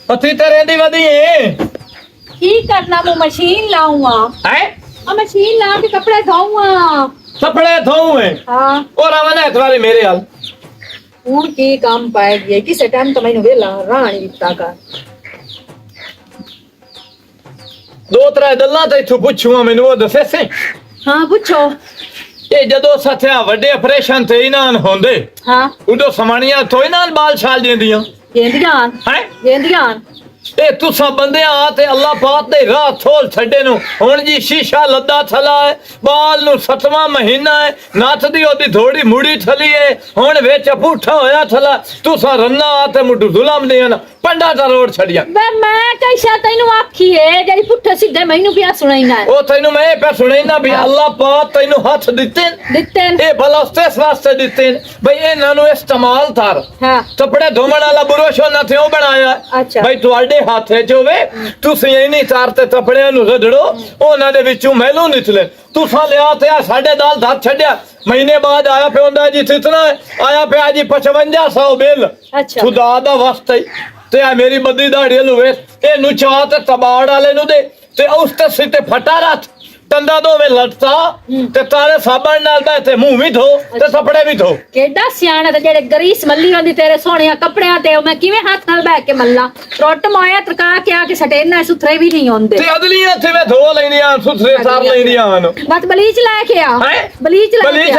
पति तेरे दी वदी है की करना वो मशीन लाऊंगा मशीन ला के कपड़े धोऊंगा कपड़े धोऊं है हाँ और आवन है तुम्हारे मेरे हाल हूं की काम पाएगी है किस टाइम तो मैंने वेला राणी विता का 2-3 गल्लां ते इथों पुछूं मैनू वो दसे से हाँ पूछो ये जदों सथया वड्डे ऑपरेशन थे इनान होंदे हाँ उदो समानियां तो इनान बाल छाल देंदियां गेंदियां हैं गेंदियां ए तुसा बंदे आ ते अल्लाह पाक दे राह थोल छड्डे नु हुन जी शीशा लद्दा थला है बाल नु 7वां महीना है नथ दी ओदी थोड़ी मुड़ी थली है हुन विच पुठा होया थला तुसा रन्ना आ ते मुडू जुलम देन पंडा दा रोड छड़िया मैं कैसा तैनू आखी है जेडी पुठे सीधे मैनू पिया सुनाईना है ओ तैनू मैं पे सुनाईना भी अल्लाह पाक तैनू हाथ दित्ते ए भला उस वास्ते दित्ते भाई इन्हां नु इस्तेमाल थार हां कपड़े धोमण वाला बुरोशो न थियो बनाया अच्छा भाई तुहाडे हाथे च होवे तुसी इन्हीं तार ते कपड़ियां नु रगड़ो उन्हां दे विचों मैलू निकले तुसा लिया ते आ साडे दाल धात छड्या महीने बाद आया पे हुंदा जी इतना आया पे जी 5500 बिल अच्छा खुदा दा वास्ते ते आ मेरी बद्दी दाढ़ी लुवे ए नु चाह ते तबाड़ वाले नु दे ते उस ते सिते फटा रात टंडा दो में लटता ते तारे साबण नाल बैठे मुंह भी धो ते कपड़े भी धो केडा सियाणा ते जेड़े गरीस मल्ली होंदी तेरे सोहणिया कपड़ियां ते मैं किवें हाथ नाल बैठ के मल्ला टुट मोया तरका के आके सटेना सुथरे भी नहीं होंदे ते अदलियां थे मैं धो लेनियां सुथरे सार लेनियां बस बलीच लेके आ बलीच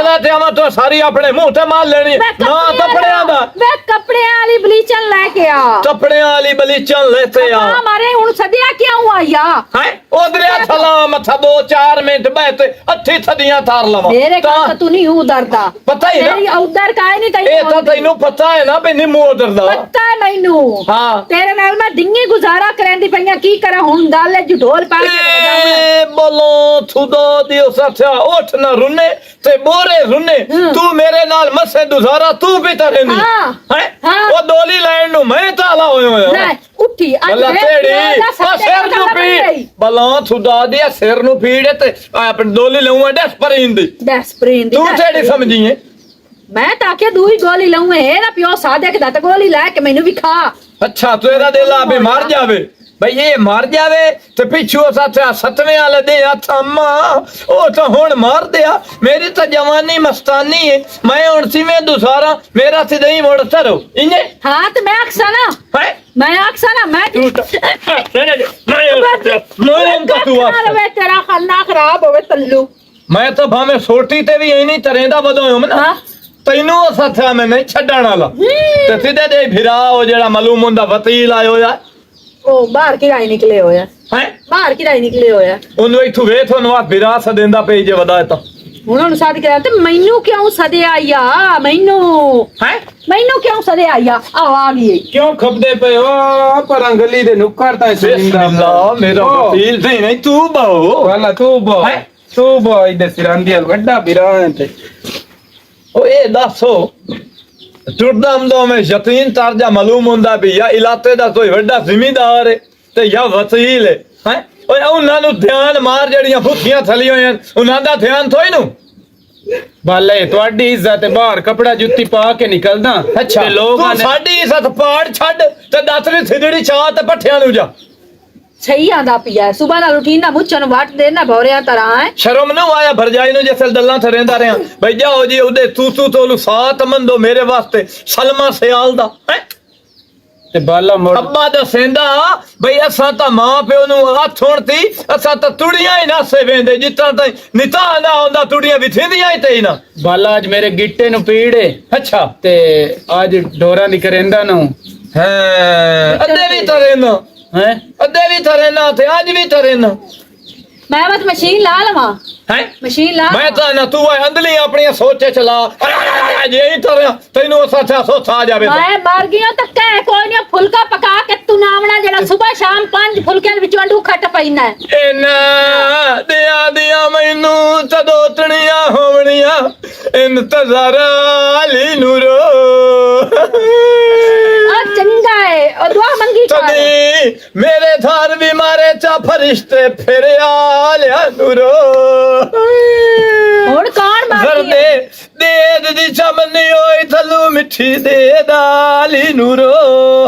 लाते आवा तो सारी अपने मुंह ते मार लेनी ना कपड़ियां दा वे कपड़ियां वाली बलीचन लेके आ कपड़ियां वाली बलीचन लेते आ हमारे हुन सदिया क्यों आया हैं ओदरिया थला मथा 2-4 मिनट बैठे अच्छी थदियां तार लवा मेरे का तू नहीं उधरदा पता ही ना उधर काहे नहीं तैनू ए तो तैनू पता है ना भी निम्मू उधरदा पता है मैनू हां तेरे नाल मैं दिंगी गुजारा करेंदी पईया की करा हुन दाले जु ढोल पा के बोलो खुदा दियो सचा उठ ना रुने ते बोरे रुने तू मेरे नाल मसे गुजारा तू भी तरे नहीं हैं ओ डोली लैंड नु मैं ताला होयो ना उठी अल्लाह तेरी सिर नु पीड़ बला खुदा दिया सिर नु पीड़ ते अपनी डोली लऊं डेस्परीन दी तू तेरी समझी है मैं ताके दूई गोली लऊं है ना पियो सादे के दत गोली ला के मैनू भी खा अच्छा तेरा दिल आबे मार जावे भाई ये मार जावे तो पिछू साथ 7वें वाले दे हथ अम्मा ओ तो हुन मार दिया मेरी तो जवानी मस्तानी है मैं हुन सिवे दुसारा मेरा सीधे ही मोड़ सरो इने हां तो मैं अक्सा ना है मैं अक्सा ना मैं तो तू अरे तेरा खाना खराब होवे तल्लू मैं तो भावे सोटी ते भी इनी तरेंदा बदोयो मैं हां तैनू साथा मैं नहीं छड्डण वाला ते सीधे दे फिरा ओ जेड़ा मालूम हुंदा वतील आयो या ओ बाहर किराए निकले होया हैं बाहर किराए निकले होया ओनु इथु वे थोनु आ विरासत देंदा पे जे वदा ता उन्होंने शादी कराया ते मैनू क्यों सदे आया मैनू हैं मैनू क्यों सदे आया आ गई क्यों खपदे पे ओ पर अंगली दे नुक्कर ता सुनिंदा अल्लाह मेरा वकील नहीं तू बहु वाला तू बो इधर सिरांदी वड्डा बिरान ते ओ ए दसो टुरदम दो में यकीन तारजा मालूम हुंदा भी या इलाके दा कोई वड्डा जिम्मेदार है ते या वकील है हैं ओए उन्हां नु ध्यान मार जड़ियां भुखियां थली होयन उन्हां दा ध्यान थोई नु बाले ਤੁਹਾਡੀ इज्जत है बाहर कपड़ा जुत्ती पा के निकलदा अच्छा ते लोग तू साडी इज्जत पाड़ छड ते दातरी थिजड़ी चाह ते पठियां नु जा सही आंदा पिया सुबह नाल उठी ना मुचन वाट दे ना भौरिया तरह है शर्म न आया भरजाई नु जैसे दल्ला थरेंदा रहा भाई जाओ जी उदे तू तोलू सात मंदो मेरे वास्ते सलमा सियाल दा हैं ते बाला मोड़ अब्बा दसेंदा भाई असा ता मां प्यो नु हथ होणती असा ता तुड़ियां ही नासे वेंदे जितना ताई निता ना होंदा तुड़ियां विथिंदियां ही ते ना बाला आज मेरे गिट्टे नु पीड़ है अच्छा ते आज डोरा दी करेंदा नु हैं अदे भी तरेना हैं अदे भी तरेना ते आज भी तरेना मैं बस मशीन ला लवा हैं मशीन ला मैं तो ना तू अंदली अपनी सोचे चला जे ही तरह तेनू सचा सोच आ जावे मैं मर गई तो कह कोई नहीं फुलका पका के तू नावना जेड़ा सुबह शाम 5 फुलके विच वंडू खट पैना ए ना दिया दिया मैनू तदोतणियां होवणियां इंतजार अली नूरो चंगा है और दुआ मंगी तदी मेरे थार भी मारे चा फरिश्ते फिर आलिया नूरो हुन कौन बाकी जरदे ਦੇਦ ਦੀ ਚਮਨੀ ਹੋਈ ਥੱਲੂ ਮਿੱਠੀ ਦੇ ਦਾਲੀ ਨੂਰੋ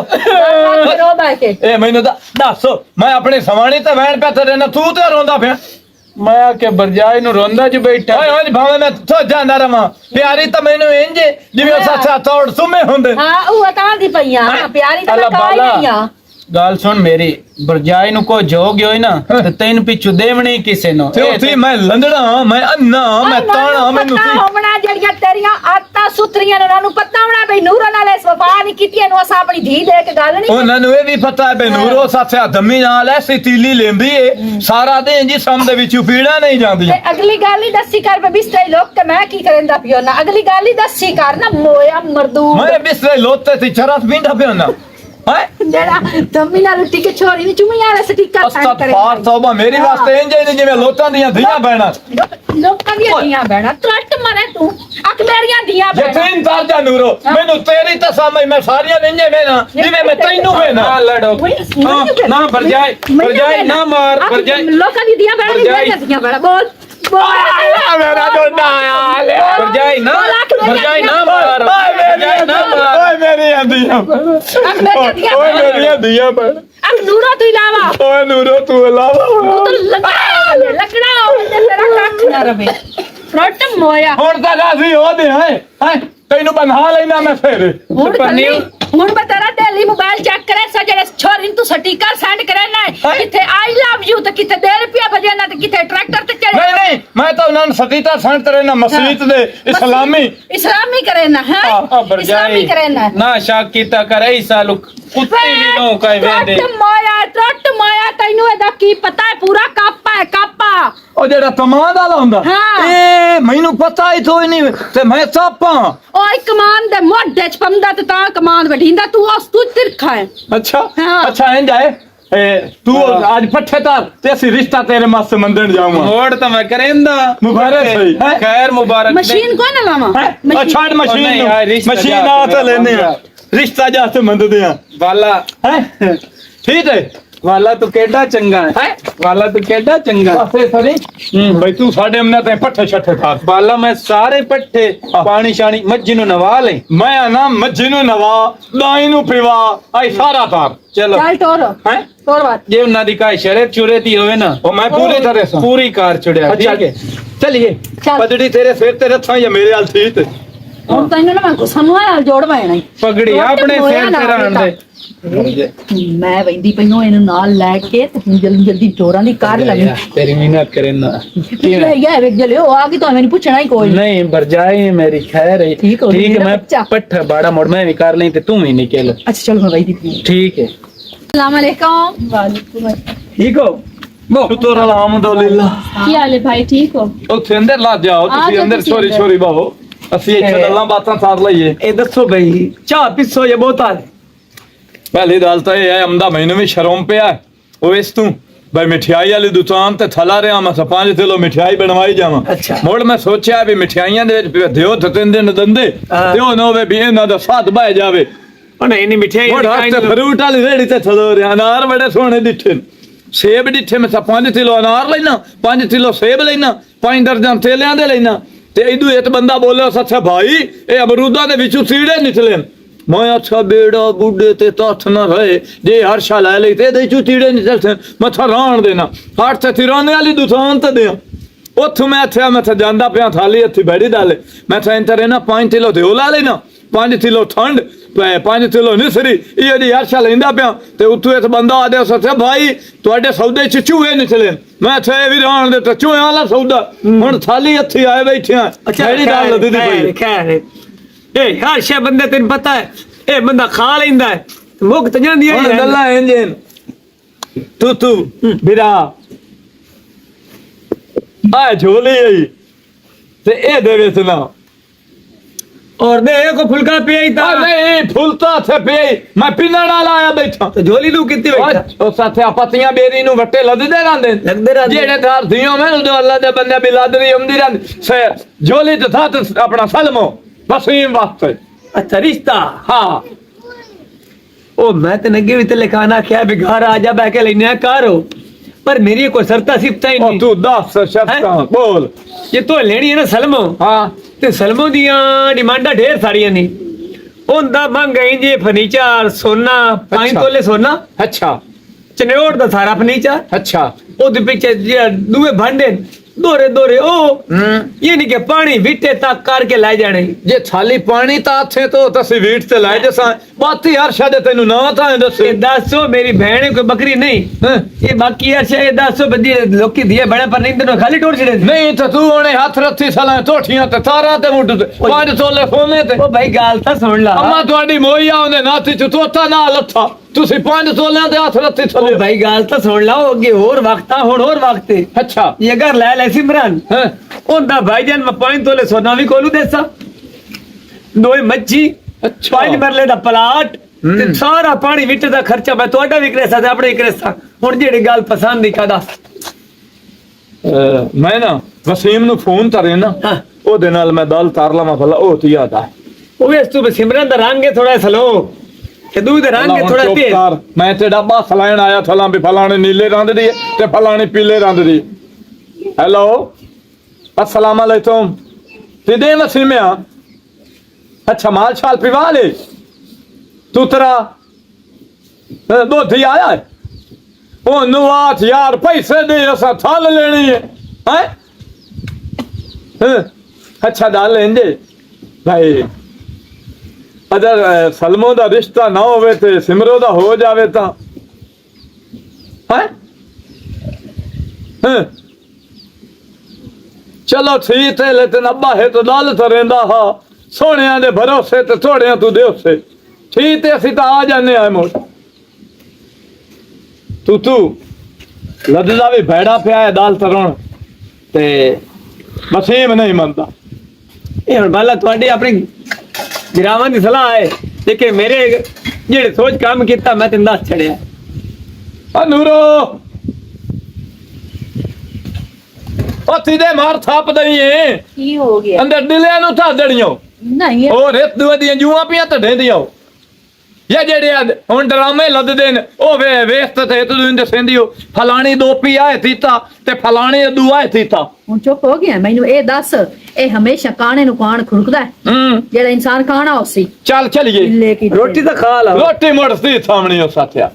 ਕਰੋ ਬੈ ਕੇ ਇਹ ਮੈਨੂੰ ਦੱਸ ਮੈਂ ਆਪਣੀ ਸਵਾਣੀ ਤੇ ਵੈਣ ਪਿਆ ਤੇਰੇ ਨਾਲ ਤੂੰ ਤੇ ਰੋਂਦਾ ਪਿਆ ਮੈਂ ਆ ਕੇ ਬਰਜਾਈ ਨੂੰ ਰੋਂਦਾ ਚ ਬੈਠਾ ਓਏ ਓਏ ਭਾਵੇਂ ਮੈਂ ਥੋ ਜਾਂਦਾ ਰਵਾਂ ਪਿਆਰੀ ਤਾਂ ਮੈਨੂੰ ਇੰਜ ਜਿਵੇਂ ਸੱਚਾ ਤੋੜ ਸੁਮੇ ਹੁੰਦੇ ਹਾਂ ਉਹ ਤਾਂ ਦੀ ਪਈਆਂ ਪਿਆਰੀ ਤਾਂ ਅੱਲਾ ਕਾਈ ਬਾਲਾ। ਨਹੀਂ ਆ ਗੱਲ ਸੁਣ ਮੇਰੀ ਬਰਜਾਈ ਨੂੰ ਕੋ ਜੋਗ ਹੋਈ ਨਾ ਤੇ ਤੈਨੂੰ ਪਿੱਛੂ ਦੇਵਣੀ ਕਿਸੇ ਨੂੰ ਤੇ ਉੱਥੇ ਮੈਂ ਲੰਦੜਾ ਮੈਂ ਅੰਨਾ ਮੈਂ ਤਾਣਾ ਮੈਨੂੰ ਪਤਾ ਹੋਣਾ ਜਿਹੜੀਆਂ ਤੇਰੀਆਂ ਆਤਾਂ ਸੁਥਰੀਆਂ ਨੇ ਉਹਨਾਂ ਨੂੰ ਪਤਾ ਹੋਣਾ ਬਈ ਨੂਰਾਂ ਨਾਲ ਇਸ ਵਫਾ ਨਹੀਂ ਕੀਤੀ ਇਹਨੂੰ ਅਸਾਂ ਆਪਣੀ ਧੀ ਦੇ ਕੇ ਗੱਲ ਨਹੀਂ ਉਹਨਾਂ ਨੂੰ ਇਹ ਵੀ ਪਤਾ ਹੈ ਬੇ ਨੂਰੋ ਸੱਚਾ ਦਮੀ ਨਾਲ ਐਸੀ ਤੀਲੀ ਲੈਂਦੀ ਏ ਸਾਰਾ ਦਿਨ ਜੀ ਸਮ ਦੇ ਵਿੱਚੋਂ ਪੀੜਾ ਨਹੀਂ ਜਾਂਦੀਆਂ ਤੇ ਅਗਲੀ ਗੱਲ ਹੀ ਦੱਸੀ ਕਰ ਬੇ ਬਿਸਤੇ ਲੋਕ ਤੇ ਮੈਂ ਕੀ ਕਰੇਂਦਾ ਪਿਓ ਨਾ ਅਗਲੀ ਗੱਲ ਹੀ ਦੱਸੀ ਕਰ ਨਾ ਮੋਇਆ ਮਰਦੂ ਮੈਂ ਬਿਸਰੇ ਲੋਤੇ ਤੇ ਚਰਸ ਪਿੰਡਾ ਪਿਆ ਨਾ ਹੈ ਜਿਹੜਾ ਦਮੀ ਨਾਲ ਉੱਟੀ ਕੇ ਛੋਰੀ ਨਹੀਂ ਚੁਮੀ ਵਾਲਾ ਸਟਿੱਕਰ ਅਸਤਗਫਾਰ ਤੌਬਾ ਮੇਰੀ ਵਾਸਤੇ ਇੰਜ ਹੀ ਜਿਵੇਂ ਲੋਕਾਂ ਦੀਆਂ ਧੀਆਂ ਬਹਿਣਾ ਲੋਕਾਂ ਦੀਆਂ ਧੀਆਂ ਬਹਿਣਾ ਟਰੱਟ ਮਰੇ ਤੂੰ ਅਕ ਮੇਰੀਆਂ ਧੀਆਂ ਬਹਿਣਾ ਯਕੀਨ ਕਰ ਜਾ ਨੂਰੋ ਮੈਨੂੰ ਤੇਰੀ ਤਾਂ ਸਮਝ ਮੈਂ ਸਾਰੀਆਂ ਨਿੰਜੇ ਵੇਣਾ ਜਿਵੇਂ ਮੈਂ ਤੈਨੂੰ ਵੇਣਾ ਨਾ ਲੜੋ ਨਾ ਬਰਜਾਈ ਬਰਜਾਈ ਨਾ ਮਾਰ ਬਰਜਾਈ ਲੋਕਾਂ ਦੀ ਧੀਆਂ ਬਹਿਣਾ ਮੇਰੀਆਂ ਧੀਆਂ ਬਹਿਣਾ ਬੋਲ ਮੇਰਾ ਡੋਡਾ ਆਇਆ ਬਰਜਾਈ ਨਾ ਮਾਰ ਬਰਜਾਈ ਨਾ ਮਾਰ ਓਏ ਮੇਰੀ ਆਂਦੀਆਂ ਓਏ ਮੇਰੀਆਂ ਧੀਆਂ ਬਣ ਅਕ ਨੂਰਾ ਤੂੰ ਇਲਾਵਾ ਓਏ ਨੂਰੋ ਤੂੰ ਅਲਾਵਾ ਤੂੰ ਲੱਗਣਾ ਉਹਦੇ ਤੇਰਾ ਕੱਖ ਨਾ ਰਵੇ ਟਰੱਟ ਮੋਇਆ ਹੁਣ ਤਾਂ ਅਸੀਂ ਉਹਦੇ ਹੈ ਤੈਨੂੰ ਬਣਾ ਲੈਣਾ ਮੈਂ ਫੇਰ ਹੁਣ ਮੈਂ ਤੇਰਾ ਡੇਲੀ ਮੋਬਾਈਲ ਚੈੱਕ ਕਰੇ ਸਾ ਜਿਹੜੇ ਛੋਰੀ ਨੂੰ ਤੂੰ ਸਟicker ਸੈਂਡ ਕਰਨਾ ਹੈ ਕਿੱਥੇ ਆਈ ਲਵ ਯੂ ਤੇ ਕਿੱਥੇ 2 ਰੁਪਿਆ ਭਜਣਾ ਤੇ ਕਿੱਥੇ ਟਰੈਕਟਰ ਤੇ ਚੜੇ ਨਹੀਂ ਮੈਂ ਤਾਂ ਉਹਨਾਂ ਨੂੰ ਸਦੀਤਾ ਸੰਤ ਰੇ ਨਾ ਮਸਜਿਦ ਦੇ ਇਸਲਾਮੀ ਕਰਨਾ ਹੈ ਆ ਬਰਜਾਈ ਨਾ ਸ਼ੱਕ ਕੀਤਾ ਕਰ ਐ ਸਾਲੂ ਕੁੱਤੇ ਵੀ ਨੋ ਕਾਇ ਵੇਂਦੇ ਟਰੱਟ ਮਾਇਆ ਤੈਨੂੰ ਇਹਦਾ ਕੀ ਪਤਾ ਹੈ ਪੂਰਾ ਕਾਪਾ ਉਹ ਜਿਹੜਾ ਕਮਾਂਡ ਵਾਲਾ ਹੁੰਦਾ ਹਾਂ। ਇਹ ਮੈਨੂੰ ਪਤਾ ਹੀ ਥੋਈ ਨਹੀਂ ਤੇ ਮੈਂ ਸਾਪਾਂ ਓਏ ਕਮਾਨ ਦੇ ਮੋਢੇ ਚ ਪੰਦਾ ਤੇ ਤਾਂ ਕਮਾਨ ਵਢੀਂਦਾ ਤੂੰ ਉਸ ਤੂੰ ਤਿਰਖਾ ਹੈ ਅੱਛਾ ਹਾਂ। ਅੱਛਾ ਇੰਜ ਹੈ ਤੂੰ ਅੱਜ ਪੱਠੇ ਤਾਰ ਤੇ ਅਸੀਂ ਰਿਸ਼ਤਾ ਤੇਰੇ ਮਾਸ ਮੰਦਣ ਜਾਵਾਂ ਹੋੜ ਤਾਂ ਮੈਂ ਕਰੇਂਦਾ ਮੁਬਾਰਕ ਸਹੀ ਖੈਰ ਮੁਬਾਰਕ ਮਸ਼ੀਨ ਕੋਈ ਨਾ ਲਾਵਾਂ ਛੱਡ ਮਸ਼ੀਨ ਨਹੀਂ, ਨੂੰ ਰਿਸ਼ਤਾ ਮਸ਼ੀਨ ਜਾ ਆ ਕੇ ਤਾਂ ਲੈਨੇ ਆ ਰਿਸ਼ਤਾ ਜਾ ਤੇ ਮੰਦਦੇ ਆ ਵਾਲਾ ਹੈ ਠੀਕ ਹੈ ਵਾਲਾ ਤੂੰ ਕਿਹੜਾ ਚੰਗਾ ਹੈ ਵਾਲਾ ਤੂੰ ਕਿਹੜਾ ਚੰਗਾ ਪਾਸੇ ਸਰੀ ਬਈ ਤੂੰ ਸਾਡੇ ਅਮਨਾ ਤੇ ਪੱਠੇ ਛੱਠੇ ਤਾਰ ਵਾਲਾ ਮੈਂ ਸਾਰੇ ਪੱਠੇ ਪਾਣੀ ਸ਼ਾਣੀ ਮੱਝੀ ਨੂੰ ਨਵਾ ਲੈ ਮੈਂ ਨਾ ਮੱਝੀ ਨੂੰ ਨਵਾ ਦਾਈ ਨੂੰ ਪਿਵਾ ਆਈ ਸਾਰਾ ਤਾਰ ਚਲੋ ਚੱਲ ਟੋਰ ਹੈ ਟੋਰ ਬਾਤ ਜੇ ਉਹਨਾਂ ਦੀ ਕਾਇ ਸ਼ਰਤ ਚੁਰੇਤੀ ਹੋਵੇ ਨਾ ਉਹ ਮੈਂ ਪੂਰੀ ਤਰ੍ਹਾਂ ਸਾਂ ਪੂਰੀ ਕਾਰ ਚੁੜਿਆ ਠੀਕ ਹੈ ਚਲਿਏ ਚੱਲ। ਪਦੜੀ ਤੇਰੇ ਸਿਰ ਤੇ ਰੱਖਾਂ ਜਾਂ ਮੇਰੇ ਹਾਲ ਠੀਕ ਹੈ ਹੁਣ ਤੈਨੂੰ ਨਾ ਮੈਂ ਗੁਸਮੂਆ ਨਾਲ ਜੋੜ ਪੈਣਾ ਹੀ ਪਗੜੀ ਆਪਣੇ ਸਿਰ ਤੇ ਰਹਿਣ ਦੇ ਮੈਂ ਵੈਂਦੀ ਪਈਓ ਇਹਨੂੰ ਨਾਲ ਲੈ ਕੇ ਤੇ ਜਲਦੀ ਜੋਰਾਂ ਦੀ ਕਾਰ ਲੱਗੀ ਤੇਰੀ ਮਿਹਨਤ ਕਰੇ ਨਾ ਲੈ ਗਿਆ ਵੇਖ ਜਲੇ ਉਹ ਆ ਗਈ ਤਾਂ ਮੈਨੂੰ ਪੁੱਛਣਾ ਹੀ ਕੋਈ ਨਹੀਂ ਬਰਜਾਈ ਮੇਰੀ ਖੈਰ ਹੈ ਠੀਕ ਹੋ ਠੀਕ ਮੇਰਾ ਮੈਂ ਬੱਚਾ। ਪੱਠਾ ਬਾੜਾ ਮੋੜ ਮੈਂ ਵੀ ਕਰ ਲਈ ਤੇ ਤੂੰ ਵੀ ਨਿਕਲ ਅੱਛਾ ਚਲ ਮੈਂ ਵੈਂਦੀ ਪਈ ਠੀਕ ਹੈ अस्सलाम वालेकुम वालेकुम ਠੀਕ ਹੋ ਸ਼ੁਕਰ ਅਲਹਮਦੁਲਿਲਾ ਕੀ ਹਾਲ ਹੈ ਭਾਈ ਠੀਕ ਹੋ ਉੱਥੇ ਅੰਦਰ ਲਾ ਜਾਓ ਤੁਸੀਂ ਅੰਦਰ ਛੋਰੀ ਛੋਰੀ ਬਾਹੋ ਅਸੀਂ ਇੱਥੇ ਗੱਲਾਂ ਬਾਤਾਂ ਸਾਰ ਲਈਏ ਇਹ ਦੱਸੋ ਬਈ ਚਾਹ ਪਿੱਸੋ ਇਹ ਬੋਤਲ ਪਹਿਲੀ ਗੱਲ ਤਾਂ ਇਹ ਹੈ ਅਮਦਾ ਮੈਨੂੰ ਵੀ ਸ਼ਰਮ ਪਿਆ ਉਹ ਇਸ ਤੂੰ ਬਈ ਮਠਿਆਈ ਵਾਲੀ ਦੁਕਾਨ ਤੇ ਥਲਾ ਰਿਆ ਮੈਂ 5 ਕਿਲੋ ਮਠਿਆਈ ਬਣਵਾਈ ਜਾਵਾਂ ਅੱਛਾ। ਮੋੜ ਮੈਂ ਸੋਚਿਆ ਵੀ ਮਠਿਆਈਆਂ ਦੇ ਵਿੱਚ ਦਿਓ ਤੇ 3 ਦਿਨ ਦੰਦੇ ਤੇ ਉਹ ਨਾ ਹੋਵੇ ਵੀ ਇਹਨਾਂ ਦਾ ਸਾਥ ਬਹਿ ਜਾਵੇ ਉਹ ਨਹੀਂ ਨਹੀਂ ਮਿਠਾਈ ਮੋੜ ਹੱਥ ਫਰੂਟ ਵਾਲੀ ਰੇੜੀ ਤੇ ਥਲੋ ਰਿਆ ਅਨਾਰ ਬੜੇ ਸੋਹਣੇ ਦਿੱਠੇ ਸੇਬ ਦਿੱਠੇ ਮੈਂ 5 ਕਿਲੋ ਅਨਾਰ ਲੈਣਾ 5 ਕਿਲੋ ਸੇਬ ਲੈਣਾ 5 ਦਰਜਨ ਤੇਲਿਆਂ ਦੇ ਲੈਣਾ ਤੇ ਇਦੂ ਇੱਕ ਬੰਦਾ ਬੋਲਿਆ ਸੱਚਾ ਭਾਈ ਇਹ ਅਮਰੂਦਾਂ ਦੇ ਵਿੱਚੋਂ ਸੀੜੇ ਨਿਕਲੇ ਮੈਂ ਅੱਛਾ ਬੇੜਾ ਬੁੱਢੇ ਤੇ ਤੱਥ ਨਾ ਰਹੇ ਜੇ ਹਰਸ਼ਾ ਲੈ ਲਈ ਤੇ ਇਹਦੇ ਚੋਂ ਕੀੜੇ ਨਿਕਲਦੇ ਮੱਥਾ ਰਾਣ ਦੇਣਾ ਹੱਥ ਤੇ ਤਿਰਾਨੇ ਵਾਲੀ ਦੁਕਾਨ ਤੇ ਦਿਆਂ ਉੱਥੋਂ ਮੈਂ ਇੱਥੇ ਜਾਂਦਾ ਪਿਆ ਥਾਲੀ ਇੱਥੇ ਬੈੜੀ ਡਾਲੇ ਮੈਂ ਤਾਂ ਇੰਤਰੇ ਨਾ 5 ਕਿਲੋ ਦਿਓ ਲਾ ਲੈਣਾ 5 ਕਿਲੋ ਠੰਡ 5 ਕਿਲੋ ਨਿਸਰੀ ਇਹ ਦੀ ਹਰਸ਼ਾ ਲੈਂਦਾ ਪਿਆ ਤੇ ਉੱਥੋਂ ਇੱਕ ਬੰਦਾ ਆਦੇ ਸੱਚਾ ਭਾਈ ਤੁਹਾਡੇ ਸੌਦੇ ਚ ਚੂਹੇ ਨਿਕਲੇ ਮੈਂ ਇੱਥੇ ਵੀ ਰਾਣ ਦੇ ਤੇ ਚੂਹਿਆਂ ਵਾਲਾ ਸੌਦਾ ਹੁਣ ਥਾਲੀ ਇੱਥੇ ਆਏ ਬੈਠੇ ਆ ਬੈੜੀ ਡਾਲ ਲੱਦੀ ਪਈ ਖੈਰ ਇਹ ਹਰ ਸ਼ੇ ਬੰਦੇ ਤੈਨੂੰ ਪਤਾ ਹੈ ਇਹ ਬੰਦਾ ਖਾ ਲੈਂਦਾ ਹੈ ਮੁਕਤ ਜਾਂਦੀ ਹੁਣ ਹੈ ਗੱਲਾਂ ਇੰਜਨ ਤੂੰ ਬਿਰਾ ਆ ਝੋਲੀ ਆਈ ਤੇ ਇਹ ਦੇ ਵਿੱਚ ਨਾ ਔਰ ਦੇ ਕੋ ਫੁਲਕਾ ਪਿਆ ਹੀ ਤਾਂ ਨਹੀਂ ਫੁਲਤਾ ਥੇ ਪਈ ਮੈਂ ਪੀਣਾ ਨਾਲ ਆਇਆ ਬੈਠਾ ਤੇ ਝੋਲੀ ਨੂੰ ਕਿੱਥੇ ਬੈਠਾ ਉਹ ਸਾਥੇ ਪੱਤੀਆਂ ਬੇਰੀ ਨੂੰ ਵੱਟੇ ਲੱਦਦੇ ਰਹਿੰਦੇ ਜਿਹੜੇ ਧਾਰ ਦਿਓ ਮੈਨੂੰ ਜੋ ਅੱਲਾ ਦੇ ਬੰਦੇ ਬਿਲਾਦਰੀ ਹੁੰਦੀ ਰਹਿੰਦੀ ਝੋਲੀ ਤੇ ਥਾ ਆਪਣਾ ਸਲਮੋ ਵਸੀਮ ਵਾਸਤੇ ਅੱਛਾ ਰਿਸ਼ਤਾ ਹਾਂ ਉਹ ਮੈਂ ਤੇ ਨੱਗੇ ਵੀ ਤੇ ਲਿਖਾਣਾ ਕਿਹਾ ਵੀ ਘਰ ਆ ਜਾ ਬਹਿ ਕੇ ਲੈਨੇ ਕਾਰੋ ਪਰ ਮੇਰੀ ਕੋਈ ਸਰਤਾ ਸਿਫਤਾ ਹੀ ਉਹ ਨਹੀਂ ਤੂੰ 10 ਸ਼ਰਤਾਂ ਬੋਲ ਜੇ ਤੂੰ ਲੈਣੀ ਹੈ ਨਾ ਸਲਮੋ ਹਾਂ ਤੇ ਸਲਮੋ ਦੀਆਂ ਡਿਮਾਂਡਾਂ ਢੇਰ ਸਾਰੀਆਂ ਨੇ। ਹੁੰਦਾ ਮੰਗ ਗਈ ਜੀ ਫਰਨੀਚਰ, ਸੋਨਾ, 5 ਅੱਛਾ। ਤੋਲੇ ਸੋਨਾ, ਅੱਛਾ ਚਨਿਓੜ ਦਾ ਸਾਰਾ ਫਰਨੀਚਰ, ਅੱਛਾ ਉਹਦੇ ਪਿੱਛੇ ਜਿਹੜੇ ਦੂਏ ਭਾਂਡੇ ਦੋਰੇ ਦੋਰੇ ਉਹ ਇਹ ਨਹੀਂ ਕਿ ਪਾਣੀ ਵਿਟੇ ਤੱਕ ਕਰਕੇ ਲੈ ਜਾਣੇ। ਜੇ ਥਾਲੀ ਪਾਣੀ ਤਾਂ ਹੱਥੇ ਤੋਂ ਤਸਵੀਰ ਤੇ ਲੈ ਜਸਾਂ ਬਾਤੀ ਹਰ ਸ਼ਾਇਦ ਤੈਨੂੰ ਨਾ ਤਾਂ ਦੱਸੇ। ਇਹ ਦੱਸੋ ਮੇਰੀ ਭੈਣ ਕੋਈ ਬੱਕਰੀ ਨਹੀਂ ਹੈਂ? ਇਹ ਬਾਕੀ ਯਾਰ ਸ਼ਾਇਦ ਦੱਸੋ ਬੰਦੀ ਲੋਕੀ ਦਿਏ ਬੜਾ ਪਰ ਨਹੀਂ ਤੈਨੂੰ ਖਾਲੀ ਟੋੜ ਛੜੇ। ਨਹੀਂ ਤਾਂ ਤੂੰ ਉਹਨੇ ਹੱਥ ਰੱਥੀ ਸਲਾਂ ਟੋਠੀਆਂ ਤੇ ਤਾਰਾਂ ਤੇ ਮੁੱਢ ਤੇ 5 ਤੋਲੇ ਸੋਨੇ ਤੇ। ਉਹ ਭਾਈ ਗੱਲ ਤਾਂ ਸੁਣ ਲਾ। ਅੰਮਾ ਤੁਹਾਡੀ ਮੋਈਆ ਉਹਨੇ ਨਾਥੀ ਚ ਤੋਤਾ ਨਾ ਲੱਥਾ ਤੁਸੀਂ 5 ਤੋਲਿਆਂ ਦੇ ਹੱਥ ਰੱਥੀ ਉਹ ਥੱਲੇ। ਭਾਈ ਗੱਲ ਤਾਂ ਸੁਣ ਲਾ ਉਹ ਅੱਗੇ ਹੋਰ ਵਕਤ ਆ ਹੁਣ ਹੋਰ ਵਕਤ ਹੈ। ਅੱਛਾ ਇਹ ਅਗਰ ਲੈ ਲੈ ਸਿਮਰਨ ਹੈਂ? ਉਹਦਾ ਭਾਈਜਾਨ ਮੈਂ 5 ਤੋਲੇ ਸੋਨਾ ਵੀ ਕੋਲੂ ਦੇਸਾ, ਦੋਏ ਮੱਛੀ, ਅੱਛਾ। 5 ਮਰਲੇ ਦਾ ਪਲਾਟ ਤੇ ਸਾਰਾ ਪਾਣੀ ਵਿੱਚ ਦਾ ਖਰਚਾ ਮੈਂ ਤੁਹਾਡਾ ਵੀ ਕਰੇਸਾ ਤੇ ਆਪਣੇ ਕਰੇਸਾ। ਹੁਣ ਜਿਹੜੀ ਗੱਲ ਪਸੰਦ ਦੀ ਕਦਾ ਮੈਂ ਨਾ ਵਸੀਮ ਨੂੰ ਫੋਨ ਕਰੇ ਨਾ ਹਾਂ। ਉਹਦੇ ਨਾਲ ਮੈਂ ਦਲ ਤਾਰ ਲਵਾਂ ਭਲਾ ਉਹ ਤੀ ਆਦਾ ਉਹ ਵੀ ਤੂੰ ਸਿਮਰਨ ਦਾ ਰੰਗ ਹੈ ਥੋੜਾ ਸਲੋ ਤੇ ਦੂਧ ਦਾ ਰੰਗ ਹੈ ਥੋੜਾ ਤੇਜ਼। ਮੈਂ ਤੇ ਡੱਬਾ ਫਲਾਣ ਆਇਆ ਥਲਾਂ ਵੀ ਫਲਾਣੇ ਨੀਲੇ ਰੰਗ ਦੀ ਹੈ ਤੇ ਫਲਾਣੇ ਪੀਲੇ ਰੰਗ ਦੀ। ਹੈਲੋ अस्सलाम वालेकुम तिदे वसीमिया अच्छा माल शाल पिवा ले तू तेरा बोधी आया है ओ नुआत यार पैसे दे असा थाल लेनी है हैं अच्छा डाल लेंगे भाई अगर सलमों दा रिश्ता ना होवे ते सिमरो दा हो जावे ता हैं हैं चलो ठीक है लेकिन अब्बा है तो लाल तो रेंदा हा सोने दे भरोसे ते थोड़े तू दे उसे ठीक है असी तो आ जाने आए मोट तू लददा भी भैड़ा पिया है दाल तरण ते वसीम नहीं मनता। ਇਹ ਹੁਣ ਬਾਲਾ ਤੁਹਾਡੀ ਆਪਣੀ ਗਿਰਾਵਾਂ ਦੀ ਸਲਾਹ ਹੈ ਲੇਕਿਨ ਮੇਰੇ ਜਿਹੜੇ ਸੋਚ ਕੰਮ ਕੀਤਾ ਮੈਂ ਤੈਨੂੰ ਦੱਸ ਛੜਿਆ। ਨੂਰੋ तिदे मार थाप दई है की हो गया अंदर दिले नु था दड़ियो नहीं ओ रेत दुआ दी जुआ पिया तो ढेंदियो या जेड़े हुन ड्रामे लददे ने ओ वे वेस्त ते तू इंदे सेंदियो फलानी दो पिया है तीता ते फलानी दुआ है तीता ਹੁਣ ਚੁੱਪ ਹੋ ਗਿਆ ਮੈਨੂੰ ਇਹ ਦੱਸ ਇਹ ਹਮੇਸ਼ਾ ਕਾਣੇ ਨੂੰ ਕਾਣ ਖੁਰਕਦਾ ਹੈ ਜਿਹੜਾ ਇਨਸਾਨ ਕਾਣਾ ਹੋਸੀ चल चलिए ਲੈ ਕੇ ਰੋਟੀ ਤਾਂ ਖਾ ਲਾ। रोटी मुड़ती सामने ओ साथिया